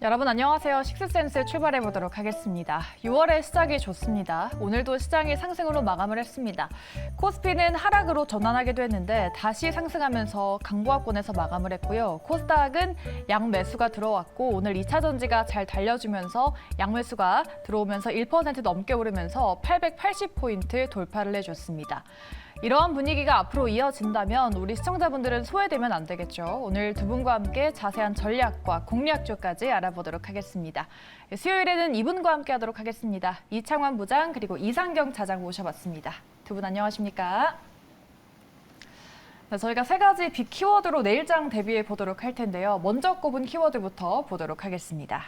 여러분 안녕하세요. 식스센스 출발해 보도록 하겠습니다. 6월의 시작이 좋습니다. 오늘도 시장이 상승으로 마감을 했습니다. 코스피는 하락으로 전환하기도 했는데 다시 상승하면서 강보합권에서 마감을 했고요. 코스닥은 양매수가 들어왔고 오늘 2차 전지가 잘 달려주면서 양매수가 들어오면서 1% 넘게 오르면서 880포인트 돌파를 해줬습니다. 이러한 분위기가 앞으로 이어진다면 우리 시청자분들은 소외되면 안 되겠죠. 오늘 두 분과 함께 자세한 전략과 공략조까지 알아보도록 하겠습니다. 수요일에는 이분과 함께 하도록 하겠습니다. 이창환 부장 그리고 이상경 차장 모셔봤습니다. 두 분 안녕하십니까? 저희가 세 가지 빅 키워드로 내일장 대비해 보도록 할 텐데요. 먼저 꼽은 키워드부터 보도록 하겠습니다.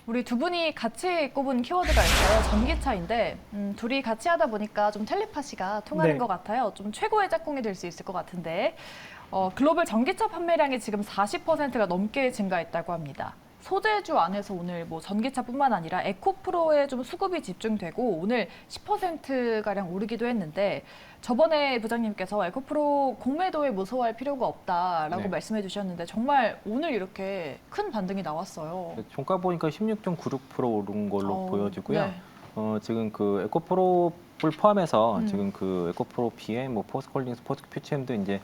우리 두 분이 같이 꼽은 키워드가 있어요. 전기차인데 둘이 같이 하다 보니까 좀 텔레파시가 통하는 것 같아요. 좀 최고의 짝꿍이 될 수 있을 것 같은데 글로벌 전기차 판매량이 지금 40%가 넘게 증가했다고 합니다. 소재주 안에서 오늘 뭐 전기차뿐만 아니라 에코프로에 좀 수급이 집중되고 오늘 10%가량 오르기도 했는데 저번에 부장님께서 에코프로 공매도에 무서워할 필요가 없다라고 말씀해 주셨는데 정말 오늘 이렇게 큰 반등이 나왔어요. 종가 보니까 16.96% 오른 걸로 보여지고요. 네. 지금 그 에코프로를 포함해서 지금 그 에코프로 BM, 뭐 포스코홀딩스, 포스코퓨처엠도 이제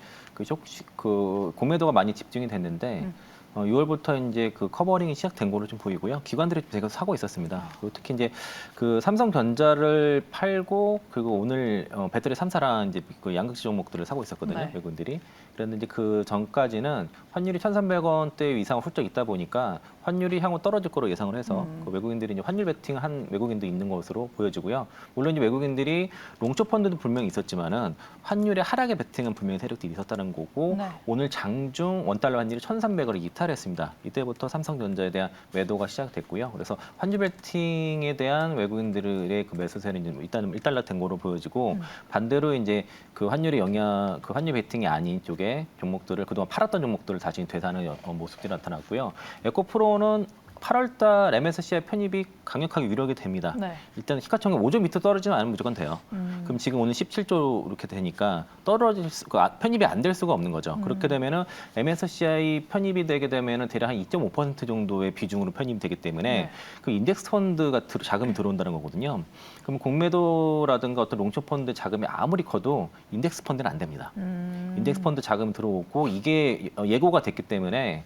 그 공매도가 많이 집중이 됐는데 6월부터 이제 그 커버링이 시작된 걸로 좀 보이고요. 기관들이 제가 사고 있었습니다. 그리고 특히 이제 그 삼성전자를 팔고 그리고 오늘 배터리 3사랑 이제 그 양극재 종목들을 사고 있었거든요. 네. 외국인들이. 그랬는데 그 전까지는 환율이 1,300원대 이상 훌쩍 있다 보니까 환율이 향후 떨어질 거로 예상을 해서 그 외국인들이 이제 환율 베팅한 외국인도 있는 것으로 보여지고요. 물론 이제 외국인들이 롱숏 펀드도 분명히 있었지만은 환율의 하락에 베팅은 분명히 세력들이 있었다는 거고 오늘 장중 원달러 환율이 1,300원을 이탈했습니다. 이때부터 삼성전자에 대한 매도가 시작됐고요. 그래서 환율 베팅에 대한 외국인들의 그 매수세는 일단은 1달러 된 거로 보여지고 반대로 이제 그 환율의 영향, 그 환율 베팅이 아닌 쪽에 종목들을 그동안 팔았던 종목들을 다시 되사는 모습들이 나타났고요. 에코프로는 8월달 MSCI 편입이 강력하게 유력이 됩니다. 일단 시가총액 5조 밑으로 떨어지면 않으면 무조건 돼요. 그럼 지금 오늘 17조 이렇게 되니까 편입이 안 될 수가 없는 거죠. 그렇게 되면은 MSCI 편입이 되게 되면은 대략 한 2.5% 정도의 비중으로 편입이 되기 때문에 그 인덱스 펀드가 자금이 들어온다는 거거든요. 그럼 공매도라든가 어떤 롱숏 펀드 자금이 아무리 커도 인덱스 펀드는 안 됩니다. 인덱스 펀드 자금 들어오고 이게 예고가 됐기 때문에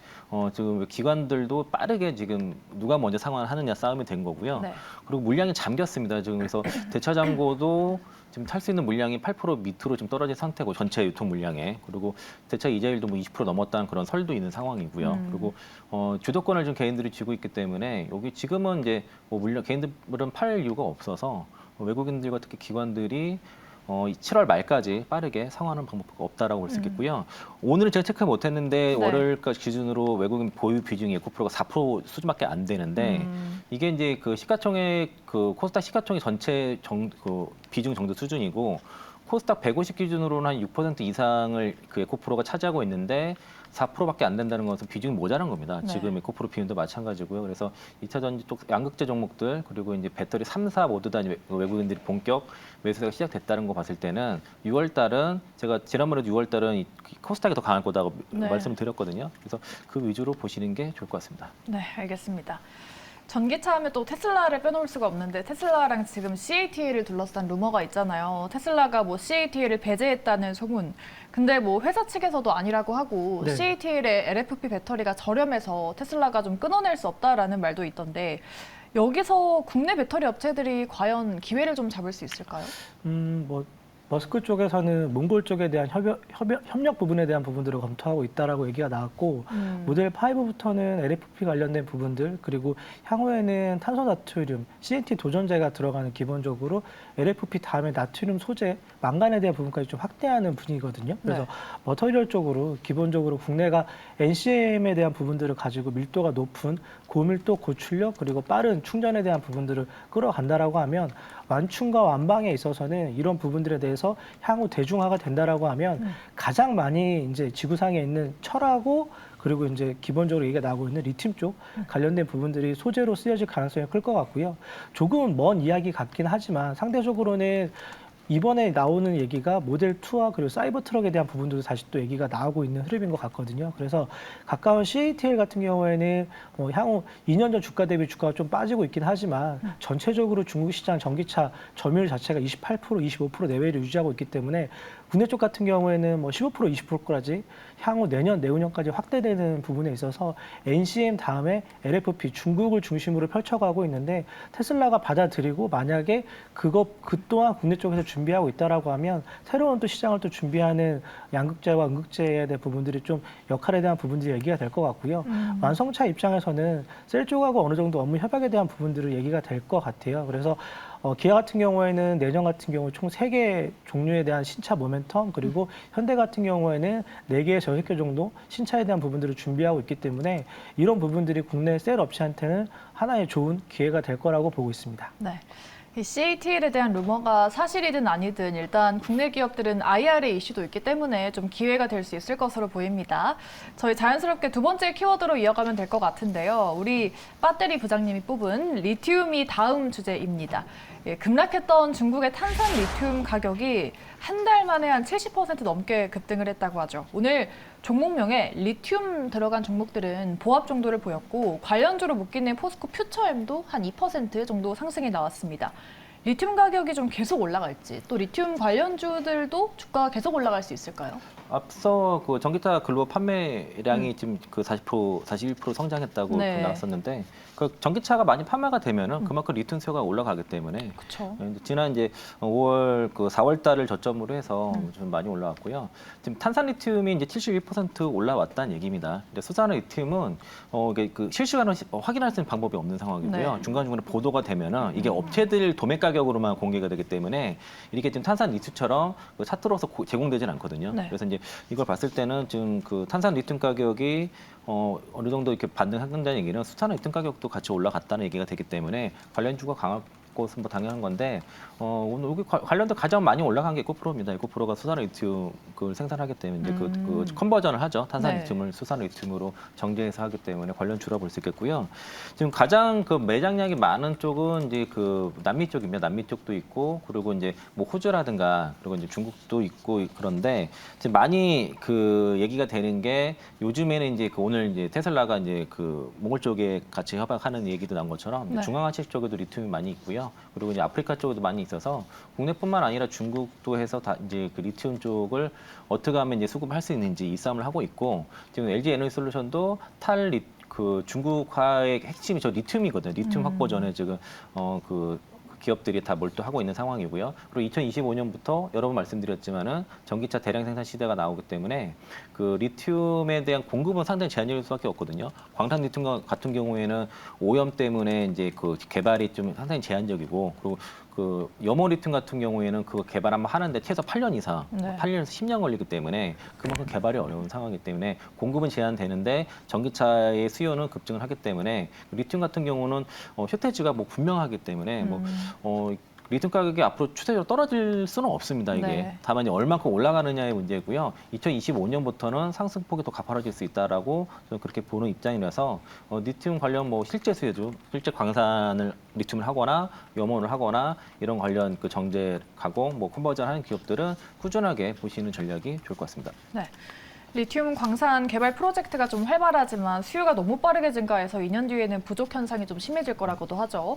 지금 기관들도 빠르게 지금 누가 먼저 상환하느냐 싸움이 된 거고요. 그리고 물량이 잠겼습니다. 지금 그래서 대차잔고도 지금 탈 수 있는 물량이 8% 밑으로 좀 떨어진 상태고 전체 유통 물량에 그리고 대차 이자율도 뭐 20% 넘었다는 그런 설도 있는 상황이고요. 그리고 주도권을 좀 개인들이 쥐고 있기 때문에 여기 지금은 이제 뭐 물량 개인들은 팔 이유가 없어서 외국인들과 특히 기관들이 7월 말까지 빠르게 상환하는 방법이 없다라고 볼 수 있겠고요. 오늘은 제가 체크 못했는데 월요일까지 기준으로 외국인 보유 비중이 에코프로가 4% 수준밖에 안 되는데 이게 이제 그 시가총액 그 코스닥 시가총액 전체 그 비중 정도 수준이고 코스닥 150 기준으로는 한 6% 이상을 그 에코프로가 차지하고 있는데 4%밖에 안 된다는 것은 비중이 모자란 겁니다. 지금 에코프로 비율도 마찬가지고요. 그래서 2차 전지 쪽 양극재 종목들 그리고 이제 배터리 3, 4 모두 다 외국인들이 본격 매수가 시작됐다는 거 봤을 때는 6월 달은 제가 지난번에도 6월 달은 코스닥이 더 강할 거다고 말씀을 드렸거든요. 그래서 그 위주로 보시는 게 좋을 것 같습니다. 네, 알겠습니다. 전기차 하면 또 테슬라를 빼놓을 수가 없는데 테슬라랑 지금 CATL을 둘러싼 루머가 있잖아요. 테슬라가 뭐 CATL을 배제했다는 소문. 근데 뭐 회사 측에서도 아니라고 하고 CATL의 LFP 배터리가 저렴해서 테슬라가 좀 끊어낼 수 없다라는 말도 있던데 여기서 국내 배터리 업체들이 과연 기회를 좀 잡을 수 있을까요? 머스크 쪽에서는 몽골 쪽에 대한 협력 부분에 대한 부분들을 검토하고 있다라고 얘기가 나왔고 모델 5부터는 LFP 관련된 부분들 그리고 향후에는 탄소 나트륨, CNT 도전제가 들어가는 기본적으로 LFP 다음에 나트륨 소재, 망간에 대한 부분까지 좀 확대하는 분위기거든요. 그래서 머터리얼 쪽으로 기본적으로 국내가 NCM에 대한 부분들을 가지고 밀도가 높은 고밀도, 고출력 그리고 빠른 충전에 대한 부분들을 끌어간다라고 하면 완충과 완방에 있어서는 이런 부분들에 대해서 향후 대중화가 된다라고 하면 가장 많이 이제 지구상에 있는 철하고 그리고 이제 기본적으로 얘기가 나오고 있는 리튬 쪽 관련된 부분들이 소재로 쓰여질 가능성이 클 것 같고요. 조금 먼 이야기 같긴 하지만 상대적으로는 이번에 나오는 얘기가 모델 2와 그리고 사이버 트럭에 대한 부분도 다시 또 얘기가 나오고 있는 흐름인 것 같거든요. 그래서 가까운 CATL 같은 경우에는 향후 2년 전 주가 대비 주가가 좀 빠지고 있긴 하지만 전체적으로 중국 시장 전기차 점유율 자체가 28%, 25% 내외를 유지하고 있기 때문에 국내 쪽 같은 경우에는 뭐 15%, 20%까지 향후 내년, 내후년까지 확대되는 부분에 있어서 NCM 다음에 LFP 중국을 중심으로 펼쳐가고 있는데 테슬라가 받아들이고 만약에 그 또한 국내 쪽에서 준비하고 있다라고 하면 새로운 또 시장을 또 준비하는 양극재와 음극재에 대한 부분들이 좀 역할에 대한 부분들이 얘기가 될 것 같고요. 완성차 입장에서는 셀 쪽하고 어느 정도 업무 협약에 대한 부분들을 얘기가 될 것 같아요. 그래서 기아 같은 경우에는 내년 같은 경우 총 3개 종류에 대한 신차 모멘텀 그리고 현대 같은 경우에는 4개에서 6개 정도 신차에 대한 부분들을 준비하고 있기 때문에 이런 부분들이 국내 셀 업체한테는 하나의 좋은 기회가 될 거라고 보고 있습니다. 네. 이 CATL에 대한 루머가 사실이든 아니든 일단 국내 기업들은 IRA 이슈도 있기 때문에 좀 기회가 될 수 있을 것으로 보입니다. 저희 자연스럽게 두 번째 키워드로 이어가면 될 것 같은데요. 우리 배터리 부장님이 뽑은 리튬이 다음 주제입니다. 예, 급락했던 중국의 탄산 리튬 가격이 한 달 만에 한 70% 넘게 급등을 했다고 하죠. 오늘 종목명에 리튬 들어간 종목들은 보합 정도를 보였고 관련주로 묶이는 포스코 퓨처엠도 한 2% 정도 상승이 나왔습니다. 리튬 가격이 좀 계속 올라갈지 또 리튬 관련주들도 주가가 계속 올라갈 수 있을까요? 앞서 그 전기차 글로벌 판매량이 지금 그 40%, 41% 성장했다고 네. 나왔었는데 그 전기차가 많이 판매가 되면은 그만큼 리튬 수요가 올라가기 때문에 그렇죠. 지난 이제 5월 그 4월 달을 저점으로 해서 좀 많이 올라왔고요. 지금 탄산 리튬이 이제 71% 올라왔다는 얘기입니다. 근데 수산화 리튬은 이게 그 실시간으로 확인할 수 있는 방법이 없는 상황이고요. 네. 중간중간에 보도가 되면은 이게 업체들 도매 가격으로만 공개가 되기 때문에 이렇게 지금 탄산 리튬처럼 그 차트로서 제공되지는 않거든요. 네. 그래서 이제 이걸 봤을 때는 지금 그 탄산 리튬 가격이 어느 정도 이렇게 반등한다는 얘기는 수산화 리튬 가격도 같이 올라갔다는 얘기가 되기 때문에 관련주가 강할 것은 뭐 당연한 건데 오늘 여기 관련도 가장 많이 올라간 게 에코프로입니다. 에코프로가 수산화 리튬을 생산하기 때문에 이제 그 컨버전을 하죠. 탄산 네. 리튬을 수산화 리튬으로 정제해서 하기 때문에 관련주라 볼 수 있겠고요. 지금 가장 그 매장량이 많은 쪽은 이제 그 남미 쪽입니다. 남미 쪽도 있고 그리고 이제 뭐 호주라든가 그리고 이제 중국도 있고 그런데 지금 많이 그 얘기가 되는 게 요즘에는 이제 그 오늘 이제 테슬라가 이제 그 몽골 쪽에 같이 협약하는 얘기도 나온 것처럼 네. 중앙아시아 쪽에도 리튬이 많이 있고요. 그리고 이제 아프리카 쪽에도 많이 있어서 국내뿐만 아니라 중국도 해서 다 이제 그 리튬 쪽을 어떻게 하면 이제 수급할 수 있는지 이 싸움을 하고 있고 지금 LG 에너지솔루션도 그 중국화의 핵심이 저 리튬이거든요. 리튬 확보 전에 지금 그 기업들이 다 몰두하고 있는 상황이고요. 그리고 2025년부터 여러 번 말씀드렸지만은 전기차 대량 생산 시대가 나오기 때문에 그 리튬에 대한 공급은 상당히 제한적일 수밖에 없거든요. 광탄 리튬 같은 경우에는 오염 때문에 이제 그 개발이 좀 상당히 제한적이고 그리고 그 염호 리튬 같은 경우에는 그 개발 한번 하는데 최소 8년 이상, 네. 8년에서 10년 걸리기 때문에 그만큼 개발이 어려운 상황이기 때문에 공급은 제한되는데 전기차의 수요는 급증을 하기 때문에 리튬 같은 경우는 쇼테지가 뭐 분명하기 때문에 리튬 가격이 앞으로 추세적으로 떨어질 수는 없습니다. 이게 네. 다만 이제 얼마큼 올라가느냐의 문제고요. 2025년부터는 상승폭이 더 가파라질 수 있다라고 저는 그렇게 보는 입장이라서 리튬 관련 뭐 실제 수요주, 실제 광산을 리튬을 하거나 염원을 하거나 이런 관련 그 정제 가공, 뭐 컨버전하는 기업들은 꾸준하게 보시는 전략이 좋을 것 같습니다. 네. 리튬 광산 개발 프로젝트가 좀 활발하지만 수요가 너무 빠르게 증가해서 2년 뒤에는 부족 현상이 좀 심해질 거라고도 하죠.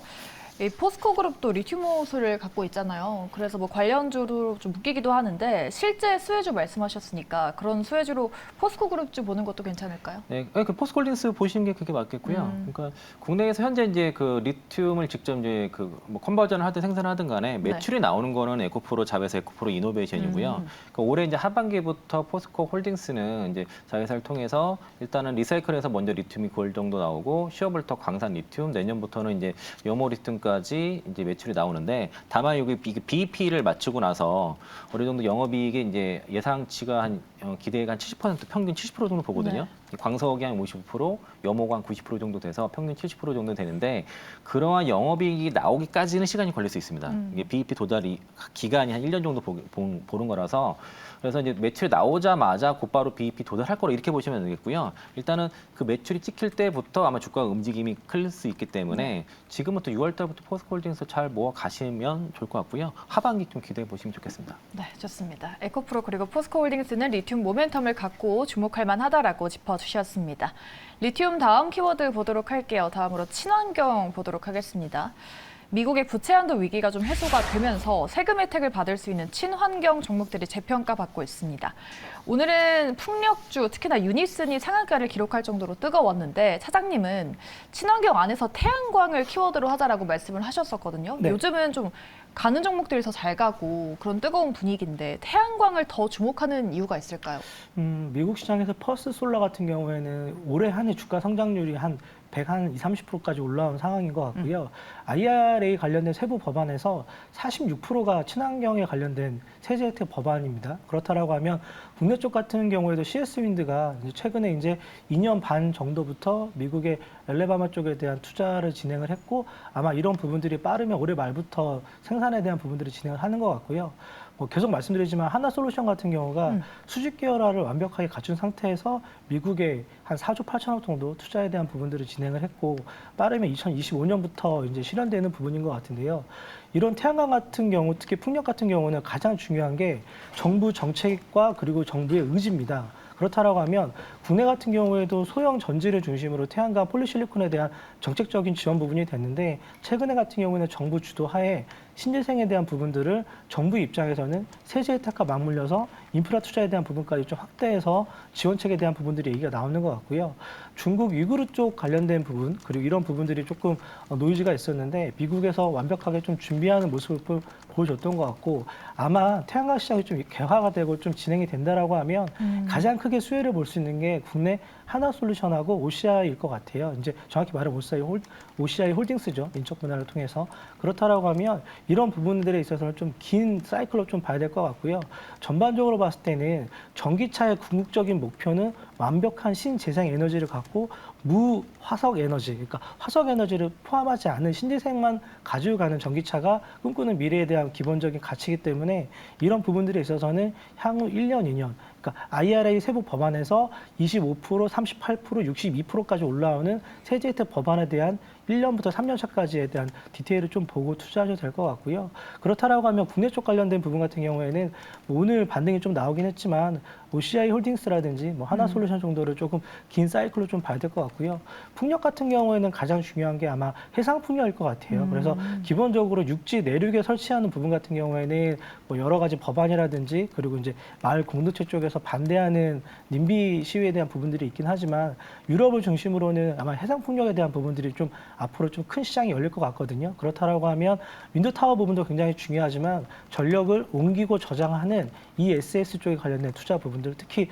이 포스코 그룹도 리튬 호수를 갖고 있잖아요. 그래서 뭐 관련주로 좀 묶이기도 하는데 실제 수혜주 말씀하셨으니까 그런 수혜주로 포스코 그룹주 보는 것도 괜찮을까요? 네, 그 포스코홀딩스 보시는 게 그게 맞겠고요. 그러니까 국내에서 현재 이제 그 리튬을 직접 이제 그 뭐 컨버전을 하든 생산하든 간에 매출이 나오는 거는 에코프로, 자회사 에코프로 이노베이션이고요. 그러니까 올해 이제 하반기부터 포스코홀딩스는 이제 자회사를 통해서 일단은 리사이클해서 먼저 리튬이 9월 정도 나오고 시어블터 광산 리튬 내년부터는 이제 염호 리튬까지 이제 매출이 나오는데 다만 여기 BEP를 맞추고 나서 어느 정도 영업이익이 이제 예상치가 한 기대가 한 70% 평균 70% 정도 보거든요. 광석이 한 55%, 염호가 한 90% 정도 돼서 평균 70% 정도 되는데 그러한 영업이익이 나오기까지는 시간이 걸릴 수 있습니다. 이게 BEP 도달이 기간이 한 1년 정도 보는 거라서 그래서 이제 매출이 나오자마자 곧바로 BEP 도달할 거라 이렇게 보시면 되겠고요. 일단은 그 매출이 찍힐 때부터 아마 주가 움직임이 클 수 있기 때문에 지금부터 6월 달부터 포스코홀딩스 잘 모아 가시면 좋을 것 같고요. 하반기 좀 기대해 보시면 좋겠습니다. 네, 좋습니다. 에코프로 그리고 포스코홀딩스는 리튬 모멘텀을 갖고 주목할 만하다라고 짚어주셨습니다. 리튬 다음 키워드 보도록 할게요. 다음으로 친환경 보도록 하겠습니다. 미국의 부채 한도 위기가 좀 해소가 되면서 세금 혜택을 받을 수 있는 친환경 종목들이 재평가받고 있습니다. 오늘은 풍력주, 특히나 유니슨이 상한가를 기록할 정도로 뜨거웠는데 차장님은 친환경 안에서 태양광을 키워드로 하자라고 말씀을 하셨었거든요. 네. 요즘은 좀 가는 종목들이 더 잘 가고 그런 뜨거운 분위기인데 태양광을 더 주목하는 이유가 있을까요? 미국 시장에서 퍼스 솔라 같은 경우에는 올해 한 해 주가 성장률이 한 30%까지 올라온 상황인 것 같고요. IRA 관련된 세부 법안에서 46%가 친환경에 관련된 세제 혜택 법안입니다. 그렇다라고 하면 국내 쪽 같은 경우에도 CS 윈드가 최근에 이제 2년 반 정도부터 미국의 엘레바마 쪽에 대한 투자를 진행을 했고 아마 이런 부분들이 빠르면 올해 말부터 생산에 대한 부분들이 진행을 하는 것 같고요. 계속 말씀드리지만 하나솔루션 같은 경우가 수직 계열화를 완벽하게 갖춘 상태에서 미국에 한 4조 8천억 정도 투자에 대한 부분들을 진행을 했고 빠르면 2025년부터 이제 실현되는 부분인 것 같은데요. 이런 태양광 같은 경우, 특히 풍력 같은 경우는 가장 중요한 게 정부 정책과 그리고 정부의 의지입니다. 그렇다라고 하면 국내 같은 경우에도 소형 전지를 중심으로 태양광 폴리실리콘에 대한 정책적인 지원 부분이 됐는데 최근에 같은 경우에는 정부 주도하에 신재생에 대한 부분들을 정부 입장에서는 세제 혜택과 맞물려서 인프라 투자에 대한 부분까지 좀 확대해서 지원책에 대한 부분들이 얘기가 나오는 것 같고요. 중국 위구르 쪽 관련된 부분 그리고 이런 부분들이 조금 노이즈가 있었는데 미국에서 완벽하게 좀 준비하는 모습을 보여줬던 것 같고 아마 태양광 시장이 좀 개화가 되고 좀 진행이 된다라고 하면 가장 크게 수혜를 볼 수 있는 게 국내 하나솔루션하고 OCI일 것 같아요. 이제 정확히 말하면 OCI 홀딩스죠. 인적 분할을 통해서. 그렇다라고 하면 이런 부분들에 있어서는 좀 긴 사이클로 좀 봐야 될 것 같고요. 전반적으로 봤을 때는 전기차의 궁극적인 목표는 완벽한 신재생 에너지를 갖고 무화석 에너지, 그러니까 화석 에너지를 포함하지 않은 신재생만 가지고 가는 전기차가 꿈꾸는 미래에 대한 기본적인 가치이기 때문에 이런 부분들에 있어서는 향후 1년, 2년, 그러니까 IRA 세부 법안에서 25%, 38%, 62%까지 올라오는 세제 혜택 법안에 대한 1년부터 3년 차까지에 대한 디테일을 좀 보고 투자하셔도 될 것 같고요. 그렇다라고 하면 국내 쪽 관련된 부분 같은 경우에는 오늘 반등이 좀 나오긴 했지만 OCI 홀딩스라든지 하나솔루션 정도를 조금 긴 사이클로 좀 봐야 될 것 같고요. 풍력 같은 경우에는 가장 중요한 게 아마 해상 풍력일 것 같아요. 그래서 기본적으로 육지 내륙에 설치하는 부분 같은 경우에는 여러 가지 법안이라든지 그리고 이제 마을 공동체 쪽에서 반대하는 님비 시위에 대한 부분들이 있긴 하지만 유럽을 중심으로는 아마 해상 풍력에 대한 부분들이 좀 앞으로 좀 큰 시장이 열릴 것 같거든요. 그렇다라고 하면 윈드타워 부분도 굉장히 중요하지만 전력을 옮기고 저장하는 ESS 쪽에 관련된 투자 부분들 특히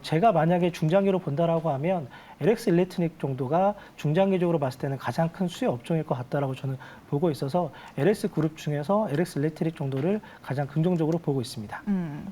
제가 만약에 중장기로 본다라고 하면 LX 일렉트릭 정도가 중장기적으로 봤을 때는 가장 큰 수혜 업종일 것 같다라고 저는 보고 있어서 LX 그룹 중에서 LX 일렉트릭 정도를 가장 긍정적으로 보고 있습니다.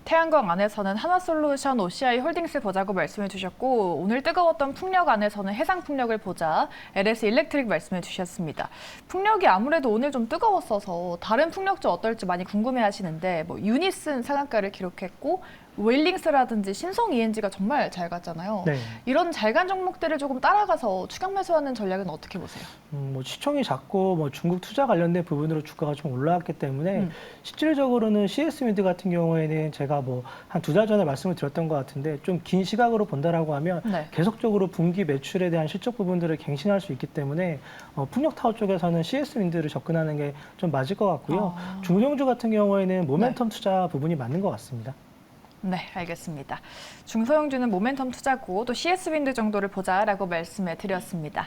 태양광 안에서는 하나솔루션, OCI 홀딩스 보자고 말씀해 주셨고 오늘 뜨거웠던 풍력 안에서는 해상 풍력을 보자 LS 일렉트릭 말씀해 주셨습니다. 풍력이 아무래도 오늘 좀 뜨거웠어서 다른 풍력주 어떨지 많이 궁금해하시는데 유니슨 상한가를 기록했고 웰링스라든지 신성 ENG가 정말 잘 갔잖아요. 네. 이런 잘 간 종목들을 조금 따라가서 추격 매수하는 전략은 어떻게 보세요? 시총이 작고 중국 투자 관련된 부분으로 주가가 좀 올라왔기 때문에 실질적으로는 CS 윈드 같은 경우에는 제가 한 2달 전에 말씀을 드렸던 것 같은데 좀 긴 시각으로 본다라고 하면 네. 계속적으로 분기 매출에 대한 실적 부분들을 갱신할 수 있기 때문에 풍력타워 쪽에서는 CS 윈드를 접근하는 게 좀 맞을 것 같고요. 중성주 같은 경우에는 모멘텀 투자 부분이 맞는 것 같습니다. 네, 알겠습니다. 중소형주는 모멘텀 투자고 또 CS 윈드 정도를 보자라고 말씀해 드렸습니다.